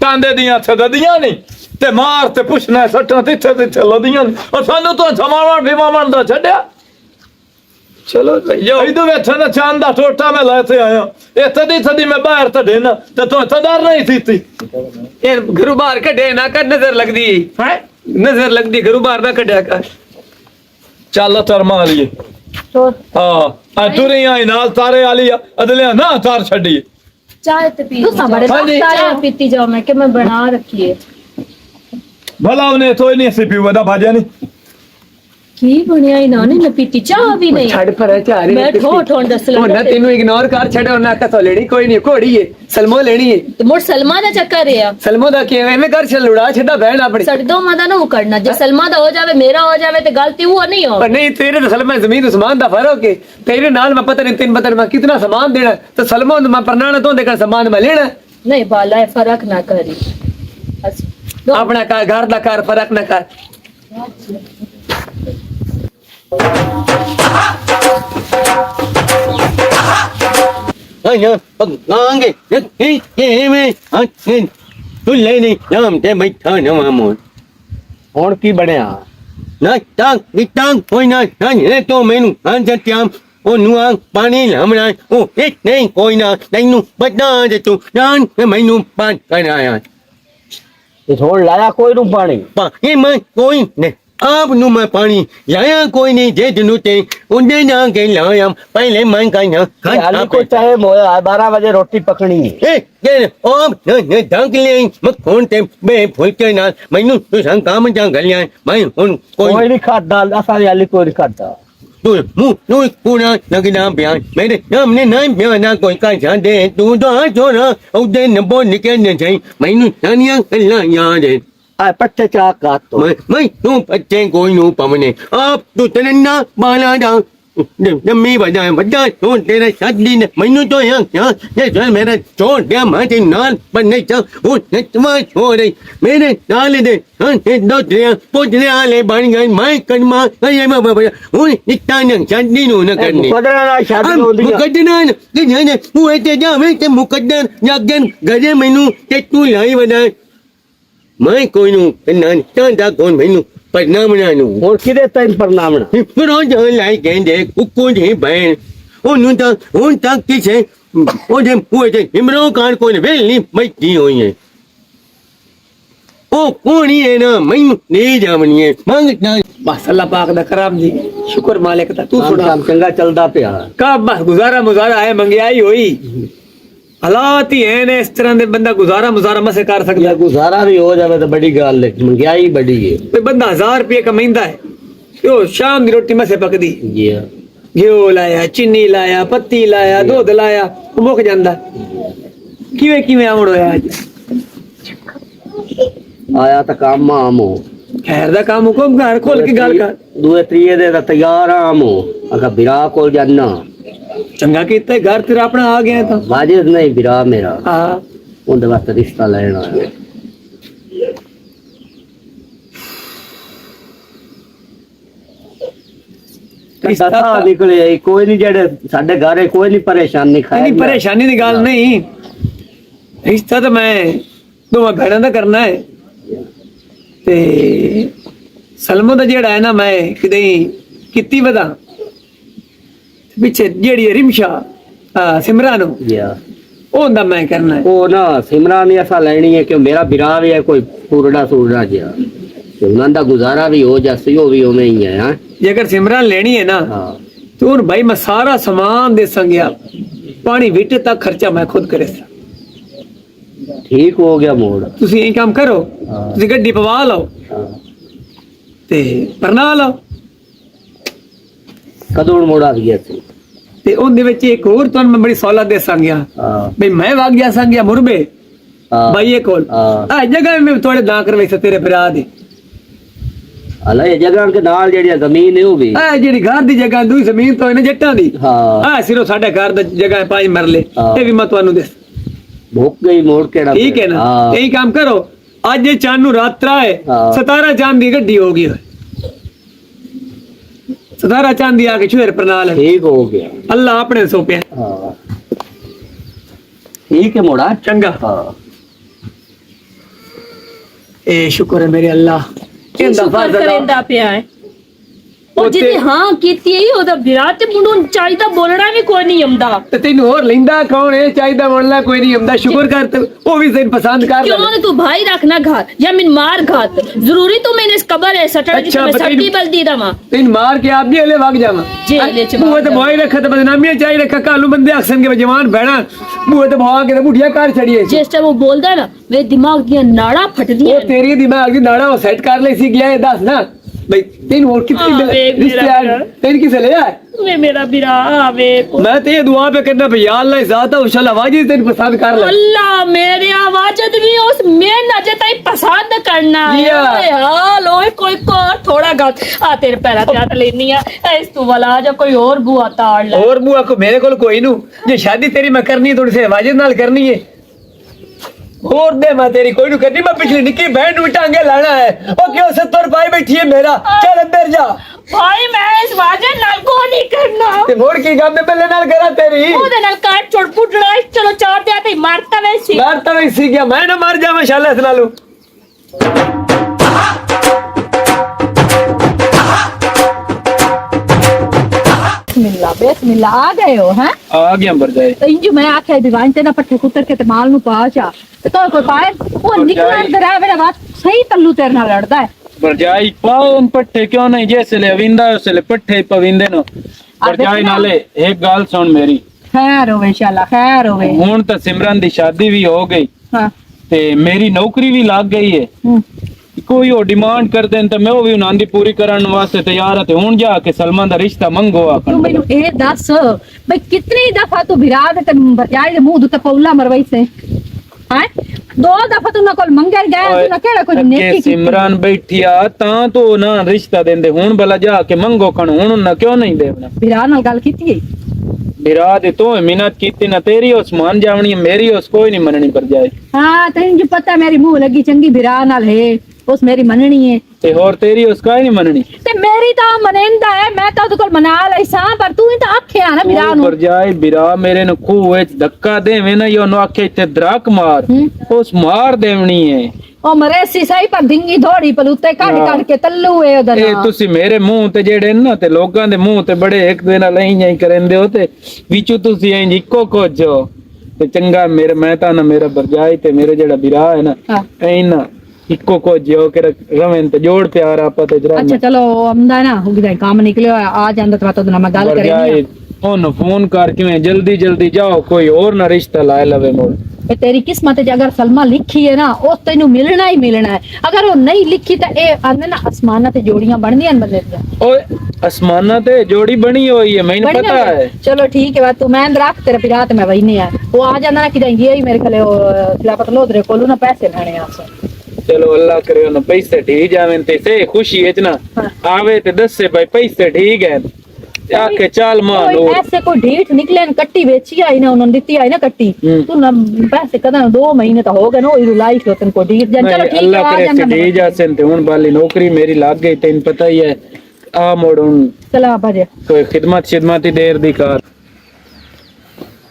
टांडे दियां छददियां नहीं ते मार ते पुछना सट्टा तिथे तिथे लदियां और सानू तो समावण विमावण दा छड्या। ਚਲੋ यो इदु बैठा ना चांद दा टोटा में लेते आया ए तदी तदी मैं बाहर तो देना ते तो तदार नहीं थी ਇਹ ਘਰੋਂ ਬਾਹਰ ਕੱਢੇ ਨਾ ਕਰ ਨਜ਼ਰ ਲੱਗਦੀ ਹੈ हैं ਨਜ਼ਰ ਲੱਗਦੀ ਘਰੋਂ ਬਾਹਰ ਨਾ ਕੱਢਿਆ ਕਰ। चल तरमा लिए तो हां आ तुरे आई नाल तारे वाली अदले ना तार छड़ी चाय तो पी तू बड़े हाँ जी। चाय पीती जाओ मैं कि मैं बना रखी है भला उन्हें तो नहीं सी पीवा दा भाजा नहीं की बनिया ही ना नहीं पीती चाह भी नहीं ਛੱਡ ਪਰ ਚਾਰੇ मैं ठोठ ठोठ दस ਉਹ ਨਾ ਤੈਨੂੰ ਇਗਨੋਰ ਕਰ ਛੱਡੋ ਨਾ ਕਾ ਲੈਣੀ ਕੋਈ ਨਹੀਂ ਘੋੜੀ ਹੈ ਸਲਮੋ ਲੈਣੀ ਹੈ तो मोर सलमा दा चक्कर है ਸਲਮੋ ਦਾ ਕਿਵੇਂ ਐਵੇਂ ਕਰ ਛੱਡ ਲੁੜਾ ਛੱਡਾ ਬਹਿਣ ਆਪਣੀ। साढ़े दो मादा ना वो करना जो सलमा दा हो जावे मेरा हो जावे तो गलती वो नहीं हो पर नहीं तेरे तो सलमा जमीन आसमान दा फर्क है। तेरे नाल मैं पता नहीं तीन पता मैं कितना सामान देना तो सलमा मैं परनाना तो देकर सामान मैं लेना नहीं बाला है फर्क ना करी बस दो अपना कर घर दा कर फर्क ना कर। Nge, tui lấy đi, làm thế mấy thơ nữa mà muốn. ਹੁਣ ਕੀ ਬਣਿਆ Nói tăng, thôi nói, nói cho mình ăn cho chăm. Ô nuông, pani làm này, ô ít này, coi nào, đánh nu, bắt đá để tụ, đan, cái mấy nu, ban, cái này. છોડ લાયા કોઈ નું પાણી Bà, cái mấy, coi, nè, áp nu mà pani, giải coi này, để tụ nu tê, ôn đến nào cái lợi em, bay lấy mấy cái nữa. હાલી કોઈ ચાહે 12 વાગે રોટી પકડી Ê, đây nè, ôm, nè, đăng cái lên, mất hôn tem, bê, phối chơi nào, mấy nu, tôi sẵn cả mấy trang gãy lại, mấy hôn, coi. કોઈ નહીં ખાતા અસારી હાલી કોઈ નહીં ખાતા Tôi nuôi cô na là cái nam biển mấy đây nam nên nói biển na coi cái sản để tôi đó cho nó ông tên là bốn cái này thấy mấy nuôi nó nhang cái là nhà để આ પટ્ટે ચા કાતો mấy nuôi bắt trên coi nuôi bảo mình này tôi tên na ba la đâu ਜੰਮੀ ਵੱਡਾ ਤੋਂ ਤੇਰੇ ਸਾਡੀ ਨੇ ਮੈਨੂੰ ਤੋਂ ਇਹ ਜੋ ਮੇਰਾ ਚੋਂ ਦੇ ਮਾਤੇ ਨਾਲ ਬੰਨੇ ਚਾ ਉਹ ਨਤਵਾ ਹੋ ਰਹੀ ਮੇਰੇ ਨਾਲ ਦੇ ਇਹ ਦੋ ਤੇ ਪੁੱਜਨੇ ਵਾਲੇ ਬਣ ਗਏ ਮੈਂ ਕਨਮਾ ਇਹ ਬਾਬਾ ਉਹ ਨਿਤਾਂ ਛੱਡੀ ਨੂੰ ਨਾ ਕਰਨੀ ਮੁਕੱਦਰਾਂ ਨਾਲ ਸ਼ਾਦੀ ਹੁੰਦੀ ਆ ਮੁਕੱਦਰਾਂ ਕਿ ਨਹੀਂ ਉਹ ਇੱਥੇ ਜਾਵੇਂ ਤੇ ਮੁਕੱਦਰ ਜਾਗਣ ਗਰੇ ਮੈਨੂੰ ਤੇ ਤੂੰ ਲਾਈ ਵਦਾ ਮੈਂ ਕੋਈ ਨੂੰ ਨਾ ਤਾਂ ਕੋਣ ਮੈਨੂੰ ਪਰਨਾਮਣਾ ਨੂੰ ਹੁਣ ਕਿਹਦੇ ਤੈਨੂੰ ਪਰਨਾਮਣਾ ਫਿਰ ਉਹ ਜੋ ਲਾਈ ਕਹਿੰਦੇ ਕੁੱਕੂ ਦੀ ਭੈਣ ਉਹਨੂੰ ਤਾਂ ਹੁਣ ਤੱਕ ਕਿਸੇ ਉਹਦੇ ਪੂਏ ਤੇ ਇਮਰੋ ਖਾਨ ਕੋਈ ਵੇਲ ਨਹੀਂ ਬੈਠੀ ਹੋਈ ਹੈ ਉਹ ਕੋਣੀ ਹੈ ਨਾ ਮੈਨੂੰ ਨਹੀਂ ਜਾਵਣੀ ਹੈ ਮੰਗਦਾ ਬਸ ਅੱਲਾਹ ਪਾਕ ਦਾ ਕਰਮ ਜੀ ਸ਼ੁਕਰ ਮਾਲਿਕ ਦਾ ਤੂੰ ਸੁਣਾ ਕੰਮ ਚੰਗਾ ਚੱਲਦਾ ਪਿਆ ਕਾ ਬਸ ਗੁਜ਼ਾਰਾ ਹੈ ਮੰਗਿਆਈ ਹੋਈ ਹਾਲਾਤ ਹੀ ਹੈ ਨੇ ਇਸ ਤਰ੍ਹਾਂ ਦੇ ਬੰਦਾ ਗੁਜ਼ਾਰਾ ਮਸੇ ਕਰ ਸਕਦਾ ਗੁਜ਼ਾਰਾ ਵੀ ਹੋ ਜਾਵੇ ਤਾਂ ਬੜੀ ਗੱਲ ਹੈ ਮੰਗਿਆਈ ਬੜੀ ਹੈ ਕੋਈ ਬੰਦਾ 1000 ਰੁਪਏ ਕਮਾਈਂਦਾ ਹੈ ਤੇ ਉਹ ਸ਼ਾਮ ਦੀ ਰੋਟੀ ਮਸੇ ਪਕਦੀ ਜੀ ਘਿਓ ਲਾਇਆ ਚੀਨੀ ਲਾਇਆ ਪੱਤੀ ਲਾਇਆ ਦੁੱਧ ਲਾਇਆ ਉਹ ਮੁੱਕ ਜਾਂਦਾ ਕਿਵੇਂ ਆਉਣ ਹੋਇਆ ਅੱਜ ਆਇਆ ਤਾਂ ਕੰਮ ਆਮੋ ਖੈਰ ਦਾ ਕੰਮ ਹੁਕਮ ਘਰ ਖੋਲ ਕੇ ਗੱਲ ਕਰ ਦੂਏ ਤੀਏ ਦੇ ਤਾਂ ਤਿਆਰ ਆਮੋ ਅਗਾ ਬਿਰਾ ਕੋਲ ਜਾਨਾ ਚੰਗਾ ਕੀਤਾ ਘਰ ਤੇਰਾ ਆਪਣਾ ਆ ਗਿਆ ਤਾਂ ਵਾਜਿਦ ਨਹੀਂ ਬਿਰਾ ਮੇਰਾ ਹਾਂ ਉਹਦੇ ਵਾਸਤੇ ਰਿਸ਼ਤਾ ਲੈਣਾ ਹੈ ਰਿਸ਼ਤਾ ਨਿਕਲੇ ਕੋਈ ਨਹੀਂ ਜਿਹੜੇ ਸਾਡੇ ਘਰੇ ਕੋਈ ਨਹੀਂ ਪਰੇਸ਼ਾਨੀ ਖਾਏ ਨਹੀਂ ਪਰੇਸ਼ਾਨੀ ਦੀ ਗੱਲ ਨਹੀਂ ਰਿਸ਼ਤਾ ਤਾਂ ਮੈਂ ਦੋਵਾਂ ਭੈਣਾਂ ਦਾ ਕਰਨਾ ਹੈ ਤੇ ਸਲਮੋ ਦਾ ਜਿਹੜਾ ਹੈ ਨਾ ਮੈਂ ਕਿਤੇ ਕੀਤੀ ਵਦਾ ਪਿੱਛੇ ਜਿਹੜੀ ਰਿਮਸ਼ਾ ਸਿਮਰਨ ਨੂੰ ਉਹਦਾ ਮੈਂ ਕਰਨਾ ਹੈ ਉਹ ਨਾ ਸਿਮਰਨ ਨੇ ਐਸਾ ਲੈਣੀ ਹੈ ਕਿ ਮੇਰਾ ਬਿਰਾ ਵੀ ਹੈ ਕੋਈ ਪੂਰੜਾ ਜਿਹਾ ਤੇ ਉਹਨਾਂ ਦਾ ਗੁਜ਼ਾਰਾ ਵੀ ਹੋ ਜਾਸੀ ਉਹ ਵੀ ਉਵੇਂ ਹੀ ਹੈ ਹਾਂ ਜੇ ਅਗਰ ਸਿਮਰਨ ਲੈਣੀ ਹੈ ਨਾ ਤੇ ਹੁਣ ਭਾਈ ਮੈਂ ਸਾਰਾ ਸਮਾਨ ਦੇ ਸੰਗਿਆ ਪਾਣੀ ਵਿਟ ਤੱਕ ਖਰਚਾ ਮੈਂ ਖੁਦ ਕਰੇ ਠੀਕ ਹੋ ਗਿਆ ਮੋੜ ਤੁਸੀਂ ਇਹ ਕੰਮ ਕਰੋ ਤੁਸੀਂ ਗੱਡੀ ਪਵਾ ਲਓ ਤੇ ਪਰਨਾ ਲਓ ਕਦੋਂ ਮੋੜ ਆ ਗਿਆ ਸੀ ਤੇ ਉਹਦੇ ਵਿੱਚ ਇੱਕ ਹੋਰ ਤੁਹਾਨੂੰ ਮੈਂ ਬੜੀ ਸਹੂਲਤ ਦੇ ਸੰਗਿਆ ਬਈ ਮੈਂ ਵਗ ਗਿਆ ਸੰਗਿਆ ਮੁਰਬੇ ਭਾਈ ਕੋਲ ਆ ਜਗ੍ਹਾ ਮੈਂ ਥੋੜੇ ਨਾ ਕਰਵੇ ਤੇਰੇ ਭਰਾ ਦੀ ਹਲਾ ਇਹ ਜਗ੍ਹਾ ਦੇ ਨਾਲ ਜਿਹੜੀ ਜ਼ਮੀਨ ਹੈ ਉਹ ਵੀ ਆ ਜਿਹੜੀ ਘਰ ਦੀ ਜਗ੍ਹਾ ਦੂਈ ਜ਼ਮੀਨ ਤੋਂ ਇਹਨੇ ਜੱਟਾਂ ਦੀ ਹਾਂ ਸਿਰੋਂ ਸਾਡੇ ਘਰ ਦਾ ਜਗ੍ਹਾ 5 ਮਰਲੇ ਇਹ ਵੀ ਮੈਂ ਤੁਹਾਨੂੰ ਦੱਸ ਭੁੱਖ ਗਈ ਮੋੜ ਕਿਹੜਾ ਠੀਕ ਹੈ ਨਾ ਇਹੀ ਕੰਮ ਕਰੋ ਅੱਜ ਇਹ ਚਾਂਦ ਨੂੰ ਰਾਤਰਾ ਹੈ 17 ਚਾਂਦ ਦੀ ਗੱਡੀ ਹੋ ਗਈ 17 ਚਾਂਦ ਦੀ ਆ ਕੇ ਛੁਰ ਪ੍ਰਣਾਲ ਠੀਕ ਹੋ ਗਿਆ ਅੱਲਾ ਆਪਣੇ ਸੋਪਿਆ ਹਾਂ ਠੀਕ ਹੈ ਮੋੜਾ ਚੰਗਾ ਹਾਂ ਇਹ ਸ਼ੁਕਰ ਹੈ ਮੇਰੇ ਅੱਲਾ ਸ਼ੁਕਰ ਕਰੇਂਦਾ ਪਿਆ ਹੈ ਉਹ ਜਿਹਦੀ ਹਾਂ ਕੀਤੀ ਹੈ ਉਹਦਾ ਵਿਰਾਹ ਤੇ ਮੁੰਡੂ ਚਾਹੀਦਾ ਬੋਲਣਾ ਵੀ ਕੋਈ ਨਹੀਂ ਆਉਂਦਾ ਤੇ ਤੈਨੂੰ ਹੋਰ ਲੈਂਦਾ ਕੌਣ ਹੈ ਚਾਹੀਦਾ ਬੋਲਣਾ ਕੋਈ ਨਹੀਂ ਆਉਂਦਾ ਸ਼ੁਕਰ ਕਰ ਤੇ ਉਹ ਵੀ ਤੈਨੂੰ ਪਸੰਦ ਕਰ ਲੈ क्यों तू भाई रखना घात या मिन मार घात जरूरी तो मैंने इस कबर है सटर जिसमें सट्टी बल्दी दमा ਤੈਨੂੰ ਮਾਰ ਕੇ ਆਪ ਵੀ ਹਲੇ ਵਗ ਜਾਵਾਂ जेले च ਮੂਹੇ ਤੇ ਭੋਏ ਰੱਖਾ ਤੇ ਬਦਨਾਮੀਆਂ ਚਾਹੀ ਰੱਖਾ ਕਾਲੂ ਬੰਦੇ ਅਕਸਨ ਕੇ ਜਵਾਨ ਬਹਿਣਾ ਮੂਹੇ ਤੇ ਭਵਾ ਕੇ ਤੇ ਬੁੱਢੀਆਂ ਕਰ ਛੜੀਏ जिस टाइम वो बोलदा ना वे दिमाग दियां नाड़ा फट दियां ਉਹ ਤੇਰੀ ਦਿਮਾਗ ਦੀ ਨਾੜਾ ਉਹ ਸੈੱਟ ਕਰ ਲਈ ਸੀ ਗਿਆ ਇਹ ਦੱਸ ਨਾ ਬਈ ਤੈਨੂੰ ਹੋਰ ਕਿੱਥੇ ਰਿਸ਼ਤੇਦਾਰ ਤੈਨੂੰ ਕਿਸੇ ਲੈ ਆਏ वे मेरा बिरा आवे मैं तो ये दुआ पे करना भई या अल्लाह ज़ात इंशाल्लाह आवाज ही तेरी पसंद कर ले अल्लाह मेरी आवाज भी उस में नजे ताई पसंद करना है यार ओए कोई को थोड़ा गात आ तेरे पैरा ते हाथ लेनी है इस तू वाला जा कोई और बुआ ताड़ ले और बुआ को मेरे कोल कोई नु जे शादी तेरी मैं करनी है थोड़ी सी आवाज नाल करनी है और दे मैं तेरी कोई नु करनी मैं पिछली निक्की बहन नु टांगे लाना है ओ क्यों 70 पाई बैठी है मेरा चल अंदर जा भाई मैं इस वाजे नाल को नहीं करना ते मोड़ की गम में पहले नाल करा तेरी ओदे नाल काट छोड़ पुटड़ा चलो चार दे ते मारता वैसी मारता वैसी गया मैं ना मर जावां इंशाल्लाह इस नालू बिस्मिल्लाह आ गए हो हैं आ गया मर जाए तो इंजू मैं आखे दीवान ते ना पट्टे कुतर के ते माल नु पाचा तो कोई पाए वो निकल दरा मेरा बात सही तल्लू तेरे नाल लड़दा है बरजाई पावन पट्टे क्यों नहीं जैसे ले विंदा उसले पट्टे पविंदे नो बरजाई नाले एक गाल सुन मेरी खैर होवे इंशाल्लाह खैर होवे हुन तो सिमरन दी शादी भी हो गई हां ते मेरी नौकरी भी लग गई है कोई और डिमांड कर देन तो मैं वो भी उन्हां दी पूरी करन वास्ते तैयार है ते हुन जाके सलमान दा रिश्ता मंगो तू मेनू ए दस भाई कितनी दफा तू बिराद ते बरजाई दे मुंह ते पौला मरवाई से हैं ਦੋ ਦਫਾ ਤੂੰ ਨਾ ਕੋਲ ਮੰਗਰ ਗਿਆ ਤੂੰ ਨਾ ਕਿਹੜਾ ਕੋਈ ਨੇਕੀ ਅੱਗੇ ਕੀਤੀ ਸਿਮਰਨ ਬੈਠੀ ਆ ਤਾਂ ਤੂੰ ਨਾ ਰਿਸ਼ਤਾ ਦਿੰਦੇ ਹੁਣ ਭਲਾ ਜਾ ਕੇ ਮੰਗੋ ਕਣ ਹੁਣ ਨਾ ਕਿਉਂ ਨਹੀਂ ਦੇਵਣਾ ਵੀਰਾ ਨਾਲ ਗੱਲ ਕੀਤੀ ਹੈ ਵਿਰਾ ਦੇ ਤੂੰ ਮਿਹਨਤ ਕੀਤੀ ਨਾ ਤੇਰੀ ਉਸਮਾਨ ਜਾਵਣੀ ਮੇਰੀ ਉਸ ਕੋਈ ਨਹੀਂ ਮੰਨਣੀ ਪਰ ਜਾਏ ਹਾਂ ਤੈਨੂੰ ਜੀ ਪਤਾ ਮੇਰੀ ਮੂੰਹ ਲੱਗੀ ਚੰਗੀ ਵੀਰਾ ਨਾਲ ਹੈ ਉਸ ਮੇਰੀ ਮੰਨਣੀ ਹੈ ਤੇ ਹੋਰ ਤੇਰੀ ਉਸ ਕੋਈ ਨਹੀਂ ਮੰਨਣੀ ਤੇ ਮੇਰੀ ਤਾਂ ਮਨਿੰਦਾ ਹੈ ਮੈਂ ਤਾਂ ਉਹਦੇ ਕੋਲ ਮਨਾ ਲਈ ਸਾਂ ਪਰ ਤੂੰ ਹੀ ਤਾਂ ਆਖਿਆ ਨਾ ਵੀਰਾ ਨੂੰ ਪਰ ਜਾਏ ਵਿਰਾ ਮੇਰੇ ਨੂੰ ਖੂਹ ਵਿੱਚ ਧੱਕਾ ਦੇਵੇਂ ਨਾ ਯੋ ਨੂੰ ਆਖੇ ਤੇ ਦਰਕ ਮਾਰ ਉਸ ਮਾਰ ਦੇਵਣੀ ਹੈ ਉਹ ਮਰੇ ਸੀ ਸਹੀ ਪਰ ਡਿੰਗੀ ਧੋੜੀ ਪਲੂਤੇ ਕੱਢ ਕੇ ਤੱਲੂ ਏ ਉਹਦਾ ਇਹ ਤੁਸੀਂ ਮੇਰੇ ਮੂੰਹ ਤੇ ਜਿਹੜੇ ਨਾ ਤੇ ਲੋਕਾਂ ਦੇ ਮੂੰਹ ਤੇ ਬੜੇ ਇੱਕ ਦਿਨ ਨਾਲ ਹੀ ਕਰਨਦੇ ਹੋ ਤੇ ਵਿੱਚੋਂ ਤੁਸੀਂ ਇੰਜ ਇੱਕੋ ਕੁਝ ਹੋ ਤੇ ਚੰਗਾ ਮੇਰੇ ਮੈਂ ਤਾਂ ਨਾ ਮੇਰਾ ਬਰਜਾਈ ਤੇ ਮੇਰੇ ਜਿਹੜਾ ਵਿਰਾ ਹੈ ਨਾ ਐ ਨਾ ਇੱਕੋ ਕੁਝ ਹੋ ਕੇ ਰਵੇਂ ਤੇ ਜੋੜ ਪਿਆਰ ਆਪਾਂ ਤੇ ਜਰਾ ਅੱਛਾ ਚਲੋ ਆਮਦਾ ਨਾ ਹੋ ਗਿਆ ਕੰਮ ਨਿਕਲਿਆ ਆ ਜਾਂਦਾ ਤਾਂ ਉਹਦੇ ਨਾਲ ਮੈਂ ਗੱਲ ਕਰਾਂਗੀ ਉਹਨੂੰ ਫੋਨ ਕਰ ਕਿਵੇਂ ਜਲਦੀ ਜਲਦੀ ਜਾਓ ਕੋਈ ਹੋਰ ਨਾ ਰਿਸ਼ਤਾ ਲਾ ਲਵੇ ਮੋੜ ਇਹ ਤੇਰੀ ਕਿਸਮਤ ਚ ਅਗਰ ਸਲਮਾ ਲਿਖੀ ਹੈ ਨਾ ਉਹ ਤੈਨੂੰ ਮਿਲਣਾ ਹੀ ਮਿਲਣਾ ਹੈ ਅਗਰ ਉਹ ਨਹੀਂ ਲਿਖੀ ਤਾਂ ਇਹ ਆਂਦੇ ਨਾ ਅਸਮਾਨਾਂ ਤੇ ਜੋੜੀਆਂ ਬਣਦੀਆਂ ਬੰਦੇ ਦੀਆਂ ਓਏ ਅਸਮਾਨਾਂ ਤੇ ਜੋੜੀ ਬਣੀ ਹੋਈ ਹੈ ਮੈਨੂੰ ਪਤਾ ਹੈ ਚਲੋ ਠੀਕ ਹੈ ਬਾਤ ਤੂੰ ਮੈਂ ਰੱਖ ਤੇਰਾ ਪਿਰਾ ਤੇ ਮੈਂ ਵਈਨੇ ਆ ਉਹ ਆ ਜਾਂਦਾ ਨਾ ਕਿਦਾਂ ਹੀ ਮੇਰੇ ਕੋਲੇ ਉਹ ਖਿਲਾਫਤ ਲੋਦਰੇ ਕੋਲੋਂ ਨਾ ਪੈਸੇ ਲੈਣੇ ਆ ਚਲੋ ਅੱਲਾ ਕਰੇ ਉਹਨੂੰ ਪੈਸੇ ਠੀਕ ਜਾਵੇਂ ਤੇ ਸੇ ਖੁਸ਼ੀ ਵਿੱਚ ਨਾ ਆਵੇ ਤੇ ਦੱਸੇ ਭਾਈ ਪੈਸੇ ਠੀਕ ਹੈ ਆਕੇ ਚਾਲ ਮਾਰ ਲੋ ऐसे कोई ढीठ निकले कट्टी बेची आई ना उन्होंने दी आई ना कट्टी तू ना पैसे कदा 2 महीने तो हो गए ना वो लाई तो तन को ढीठ जन चलो ठीक है अल्लाह करे से ढी जासन ते हुन बाली नौकरी मेरी लाग गई तेन पता ही है आ मोड़ हुन चला बाजे कोई खिदमत शिदमती देर दी कार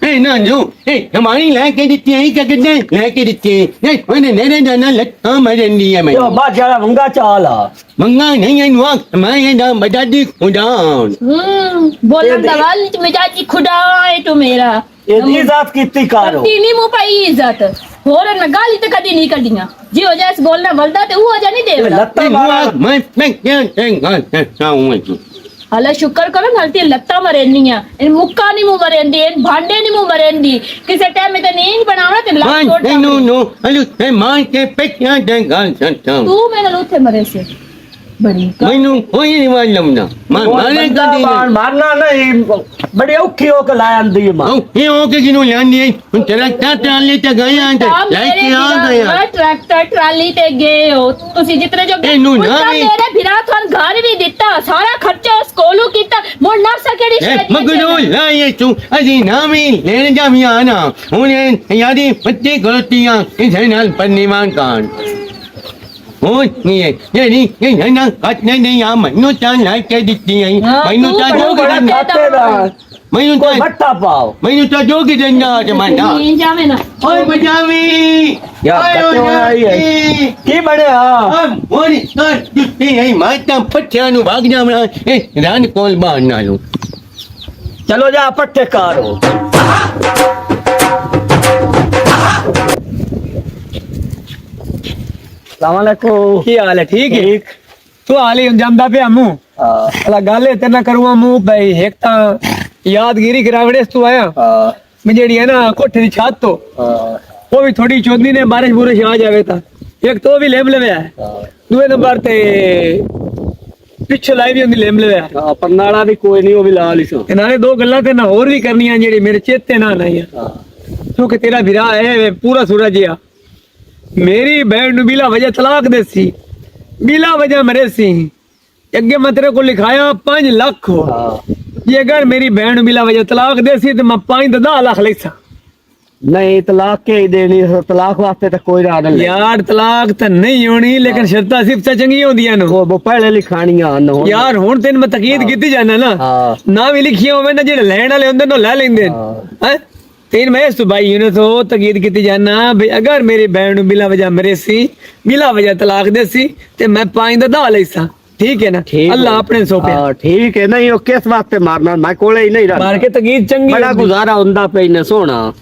ए ना जो ए हमारी लेके दित्ती है क्या कितने लेके दित्ती है नहीं मैंने नेरे जाना लट्टा मरन दिया मैं यो बात जरा मंगा चाल आ मंगा नहीं है नुआ मैं ना बता दी खुदान बोलन दवाल मिजाजी खुदा है तू मेरा ਇਹਦੀ ਇਜ਼ਾਤ ਕੀਤੀ ਕਾਰੋ तीनी मुंह पाई इज्जत होर न गाली ते कदी नहीं कडियां जी हो जाए बोलना बलदा ते वो हो जा नहीं देवला ਲੱਤਾਂ ਮਾਰਾ मैं क्या चाहूंगा हला शुक्र करो हलती लत्ता मरेनिया इन मुक्का नहीं मुंह मरेंदी इन भांडे नहीं मुंह मरेंदी किसे टाइम में तो नींद बनावना ते लात तोड़ नो नो हेलो मैं मार के पेटियां देंगाल सकता हूं तू मेरे लूथे मरे से बड़ी मैनू कोई नहीं मालूम ना मारे का दी मारना नहीं बड़ी औखी हो के लाया दी मां ये हो के जिनो लानी है तेरा क्या ट्राली ते गया है लाइट आ गया ट्रैक्टर ट्राली ते गए हो तुसी जितने जो ਇਹਨੂੰ ਨਾ उल्टा ਵੀ- मेरे बिना थान घर भी दिता सारा खर्चा स्कूलों कीता मोड़ ना सकेड़ी मगरू लाए तू अजी नामी लेने जा भी आना उन्हें यादी बच्चे गलतियां इधर नाल पन्नीवान कान ओ ये ना कटने नहीं आ मैनू चाल लाइट के दित्ती है मैनू ता जो बड़ा खाते दा मैनू कोई ता भट्टा पाओ मैनू ता जो की देना जमाना नहीं जावे ना ओए बजावी यार कते आई है की बढ़िया हम मोरी कर जुत्ती है माता पठिया नु भाग जावना ए रान कोल बाण नालू चलो जा पट्टे कारो सलामकुम की हाल है ठीक है तू हाल ही ਜਾਂਦਾ ਪਿਆ ਮੂੰਹ ਅਲਾ ਗੱਲ ਤੇ ਨਾ ਕਰੂਆ ਮੂੰਹ ਬਈ ਇੱਕ ਤਾਂ ਯਾਦਗਿਰੀ ਕਰਾਵੜੇ ਤੂੰ ਆਇਆ ਮੈਂ ਜਿਹੜੀ ਹੈ ਨਾ ਕੋਠੇ ਦੀ ਛੱਤ ਤੋਂ ਉਹ ਵੀ ਥੋੜੀ ਚੋਦਨੀ ਨੇ ਬਾਰਿਸ਼ ਬੁਰਿਸ਼ ਆ ਜਾਵੇ ਤਾਂ ਇੱਕ ਤੋਂ ਵੀ ਲੇਮ ਲਵਿਆ ਦੂਏ ਨੰਬਰ ਤੇ ਪਿੱਛੇ ਲਾਈ ਵੀ ਹੁੰਦੀ ਲੇਮ ਲਵਿਆ ਪਰਨਾਲਾ ਵੀ ਕੋਈ ਨਹੀਂ ਉਹ ਵੀ ਲਾ ਲਈ ਸੋ ਤੇ ਨਾਲੇ ਦੋ ਗੱਲਾਂ ਤੇ ਨਾ ਹੋਰ ਵੀ ਕਰਨੀਆਂ ਜਿਹੜੀ ਮੇਰੇ ਚੇਤੇ ਨਾ ਨਹੀਂ ਆ ਕਿਉਂਕਿ ਤੇਰਾ ਵੀਰਾ ਹੈ ਪੂਰਾ ਸੂਰਜ ਆ ਮੇਰੀ ਬਹਿਣ ਨੂੰ ਬਿਲਾ ਵਜ੍ਹਾ ਤਲਾਕ ਦੇ ਸੀ ਬਿਲਾ ਵਜ੍ਹਾ ਮਰੇ ਸੀ ਅੱਗੇ ਮੈਂ ਤੇਰੇ ਕੋਲ ਲਿਖਾਇਆ 5 ਲੱਖ ਜੇ ਅਗਰ ਮੇਰੀ ਬਹਿਣ ਨੂੰ ਬਿਲਾ ਵਜ੍ਹਾ ਤਲਾਕ ਦੇ ਸੀ ਤੇ ਮੈਂ 5 10 ਲੱਖ ਲੈਸਾ ਨਹੀਂ ਤਲਾਕ ਕੇ ਹੀ ਦੇਣੀ ਤਲਾਕ ਵਾਸਤੇ ਤਾਂ ਕੋਈ ਰਾਹ ਨਹੀਂ ਯਾਰ ਤਲਾਕ ਤਾਂ ਨਹੀਂ ਹੋਣੀ ਲੇਕਿਨ ਸ਼ਰਤਾਂ ਸਿਫਤਾਂ ਚੰਗੀਆਂ ਹੁੰਦੀਆਂ ਨੇ ਉਹ ਪਹਿਲੇ ਲਿਖਾਣੀਆਂ ਹਨ ਹੁਣ ਯਾਰ ਹੁਣ ਤੈਨੂੰ ਮੈਂ ਤਕੀਦ ਕੀਤੀ ਜਾਣਾ ਨਾ ਨਾ ਵੀ ਲਿਖੀਆਂ ਹੋਵੇ ਨਾ ਜਿਹੜੇ ਲੈਣ ਵਾਲੇ ਹੁੰਦੇ ਨੇ ਉਹ ਲੈ ਲੈਂਦੇ ਨੇ ਹੈ ਤੈਨ ਮੈਂ ਸੁਬਾਈ ਨੇ ਤੋਂ ਤਕੀਦ ਕੀਤੀ ਜਾਣਾ ਵੀ ਅਗਰ ਮੇਰੀ ਬਹਿਣ ਨੂੰ ਬਿਲਾ ਵਜ੍ਹਾ ਮਰੇ ਸੀ ਬਿਲਾ ਵਜ੍ਹਾ ਤਲਾਕ ਦੇ ਸੀ ਤੇ ਮੈਂ 5 10 ਲੈਸਾ ਠੀਕ ਹੈ ਨਾ ਅੱਲਾ ਆਪਣੇ ਸੋਪਿਆ ਹਾਂ ਠੀਕ ਹੈ ਨਹੀਂ ਉਹ ਕਿਸ ਵਾਸਤੇ ਮਾਰਨਾ ਮੈਂ ਕੋਲੇ ਹੀ ਨਹੀਂ ਰਹਿਣਾ ਮਾਰ ਕੇ ਤਕੀਦ ਚੰਗੀ ਬੜਾ ਹੁੰਦੀ। ਗੁਜ਼ਾਰਾ ਹੁੰਦਾ ਪਈ ਨੇ ਸੋਹਣਾ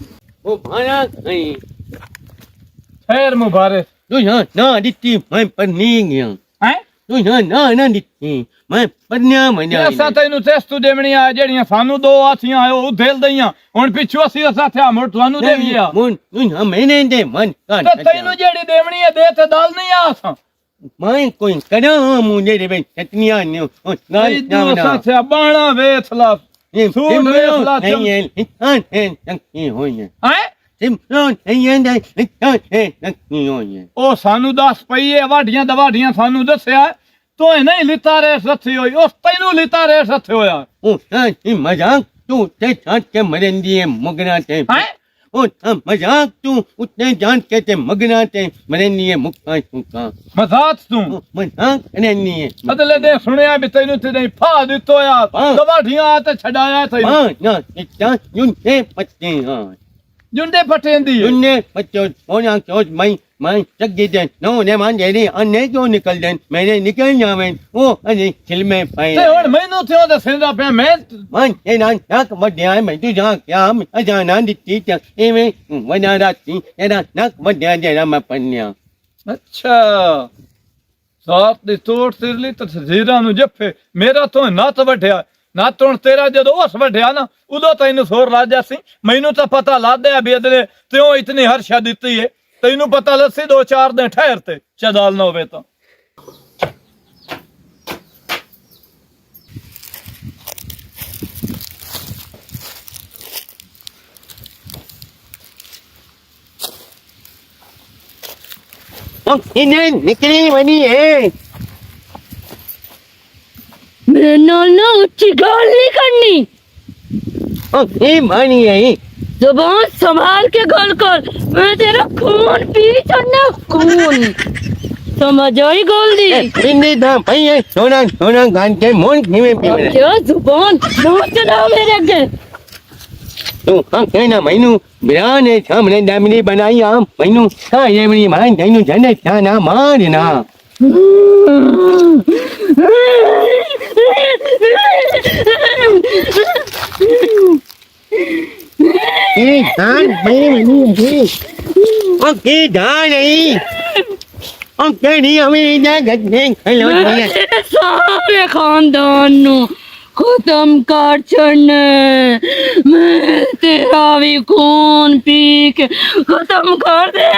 ओ भाया नहीं खैर मुबारक तू ना दित्ती मैं पन्नी गया है तू ना दित्ती मैं पन्निया मजा ਅਸਾਂ ਤੈਨੂੰ ਟੈਸਟ ਦੇਵਣੀਆਂ ਜਿਹੜੀਆਂ ਸਾਨੂੰ ਦੋ ਆਸੀਆਂ ਆਇਓ ਉਹ ਦੇਲ ਦਈਆਂ ਹੁਣ ਪਿੱਛੋਂ ਅਸੀਂ ਸਾਥਿਆ ਮੁੜ ਤੁਹਾਨੂੰ ਦੇਵੀਆ मुन तू ना मैंने दे मन ਤੇ ਤੈਨੂੰ ਜਿਹੜੀ ਦੇਵਣੀ ਹੈ ਦੇ ਤੇ ਦਲ ਨਹੀਂ ਆਸਾਂ मैं कोई करा मुझे दे चटनियां ने ना ਨਹੀਂ ਤੂੰ ਸਾਥਿਆ ਬਾਣਾ ਵੇਖ ਲਾ ये सूट वे फला नहीं है इंसान है ये हो है ਹੈ ਸਿਮਰਨ ਇਹਨੇ ਨਹੀਂ ਹੋਈ ਉਹ ਸਾਨੂੰ ਦੱਸ ਪਈਏ ਵਾਢੀਆਂ ਦਵਾਡੀਆਂ ਸਾਨੂੰ ਦੱਸਿਆ ਤੂੰ ਇਹ ਨਹੀਂ ਲਿੱਤਾ ਰੇਸ ਰੱਥੀ ਹੋਈ ਉਸ ਤੈਨੂੰ ਲਿੱਤਾ ਰੇਸ ਰੱਥੇ ਹੋਇਆ ਉਹ ਸਾਡੀ ਮਜ਼ਾਕ ਤੂੰ ਤੇ ਛੱਡ ਕੇ ਮਰੰਦੀ ਹੈ ਮੁਗਨਾ ਤੇ ਹੈ ਉਹ ਮਜ਼ਾਕ ਤੂੰ ਉੱਤੇ ਜਾਣ ਕੇ ਤੇ ਮਗਨਾ ਤੇ ਮਰੰਦੀ ਹੈ ਮੁੱਕਾ ਸੁੱਕਾ ਮਜ਼ਾਕ ਤੂੰ ਮਜ਼ਾਕ ਨਹੀਂ ਹੈ ਅਦਲੇ ਦੇ ਸੁਣਿਆ ਵੀ ਤੈਨੂੰ ਤੇ ਨਹੀਂ ਫਾ ਦਿੱਤੋ ਆ ਹਾਂ। ਦਵਾਡੀਆਂ ਤੇ ਛਡਾਇਆ ਤੈਨੂੰ ਹਾਂ ਨਾ ਇੱਟਾਂ ਜੁੰਦੇ ਪੱਤੇ ਹਾਂ ਜੁੰਡੇ ਫਟੇਂਦੀ ਜੁੰਦੇ ਪੱਤੇ ਉਹਨਾਂ ਚੋਜ ਮੈਂ ਚੱਗੀ ਦੇ ਨੋ ਨੇ ਮਾਂ ਜਿਹੜੀ ਅੰਨੇ ਕਿਉਂ ਨਿਕਲਦੇ ਮੈਨੇ ਨਿਕਲ ਜਾਵੇਂ ਉਹ ਅਜੇ ਖਿਲਮੇ ਪਏ ਤੇ ਹੁਣ ਮੈਨੂੰ ਤੇ ਉਹ ਦੱਸਦਾ ਪਿਆ ਮੈਂ ਮਾਂ ਇਹ ਨਾ ਨੱਕ ਵੱਡਿਆ ਮੈਂ ਤੂੰ ਜਾ ਕਿਆ ਅਜਾ ਨਾ ਦਿੱਤੀ ਤੇ ਐਵੇਂ ਵਨਾ ਰਾਤੀ ਇਹਦਾ ਨੱਕ ਵੱਡਿਆ ਜਿਹੜਾ ਮੈਂ ਪੰਨਿਆ ਅੱਛਾ ਸਾਤ ਦੀ ਤੋੜ ਸਿਰਲੀ ਤੇ ਜ਼ੀਰਾਂ ਨੂੰ ਜੱਫੇ ਮੇਰਾ ਤੋਂ ਨੱਤ ਵੱਢਿਆ ਨਾ ਤੋਂ ਤੇਰਾ ਜਦੋਂ ਉਸ ਵੱਢਿਆ ਨਾ ਉਦੋਂ ਤੈਨੂੰ ਸੋਰ ਰਾਜਾ ਸੀ ਮੈਨੂੰ ਤਾਂ ਪਤਾ ਲੱਦਿਆ ਵੀ ਅਦਲੇ ਤਿਉਂ ਇਤਨੀ ਹਰਸ਼ਾ ਦਿੱਤੀ ਏ ਤੈਨੂੰ ਪਤਾ ਲੱਸੀ 2-4 ਦਿਨ ਠਹਿਰ ਤੇ ਚਦਾਲ ਨਾ ਹੋਵੇ ਤਾਂ ਉਹ ਇਹਨੇ ਨਿਕਲੀ ਬਣੀ ਹੈ ਮੇਰੇ ਨਾਲ ਨਾ ਉੱਚੀ ਗੱਲ नहीं करनी ਉਹ ਇਹ ਮਾਣੀ ਹੈ जुबान संभाल के गल कर मैं तेरा खून पी चढ़ना खून समझ आई गोल्दी ਇੰਨੇ ਦਾ ਭਈਏ ਸੋਨਾ ਗਾਂ ਕੇ ਮੋਨ ਕਿਵੇਂ ਪੀਵੇ क्या जुबान ना चला मेरे अगे ਤੂੰ ਹਾਂ ਕਹਿਣਾ ਮੈਨੂੰ ਬਿਆਨ ਨੇ ਸਾਹਮਣੇ ਡੈਮਨੀ ਬਣਾਈ ਆ ਮੈਨੂੰ ਹਾਂ ਇਹ ਮੇਰੀ ਮਾਂ ਤੈਨੂੰ ਜਨੇ ਨਾ ਮਾਰਨਾ ਇਹ ਤਾਂ ਮੈਂ ਨਹੀਂ ਉਹ ਕੀ ਦਾ ਨਹੀਂ ਉਹ ਕਿਹੜੀ ਅਮੀ ਦਾ ਗੱਡੇ ਖਲੋਣੀ ਹੈ तेरे सारे खानदान नु खत्म कर छड़ने मैं तेरा भी खून पी के खत्म कर दे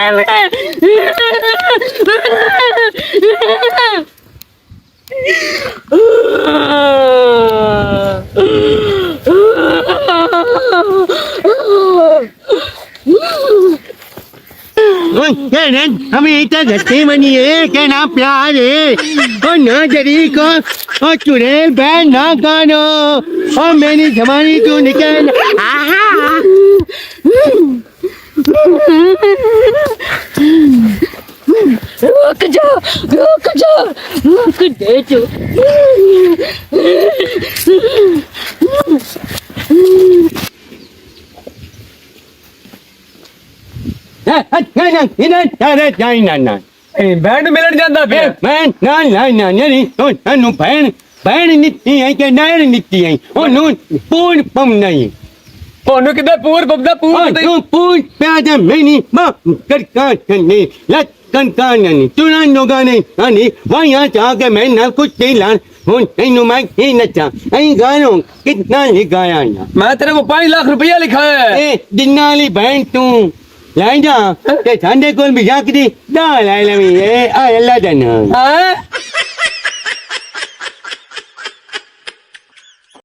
हमें इतना घट्टे बनी है क्या ना प्यार है और ना जरी को और चुड़ैल बैन ना कानो और मेरी जवानी तू निकल रुक जा रुक दे जो ना ਬੈਂਡ ਮਿਲਣ ਜਾਂਦਾ ਪਿਆ मैं ना ना ना नहीं तो तनु बहन बहन नित्ती है कि नैर नित्ती है और नू पूर्ण पम नहीं ਉਹਨੂੰ ਕਿਤੇ ਪੂਰ ਬੱਬਦਾ ਪੂਰ और तू पूर्ण प्यादा मैंने मां कर का नहीं लट कनका नहीं तुना लोगा नहीं नहीं वहां जाके मैं ना कुछ नहीं लान हूं तैनू मैं ही नचा ऐ गानो कितना लिखाया ना ਮੈਂ ਤੇਰੇ ਕੋ 5 ਲੱਖ ਰੁਪਇਆ ਲਿਖਾਇਆ ਹੈ ए दिना वाली बहन तू ਲੈ ਜਾ ਤੇ ਸਾਡੇ ਕੋਲ ਵੀ ਜਾ ਕੇ ਦਾ ਲੈ ਲਵੀਂ ਇਹ ਆ ਅੱਲਾ ਦਾ ਨਾਮ ਹਾਂ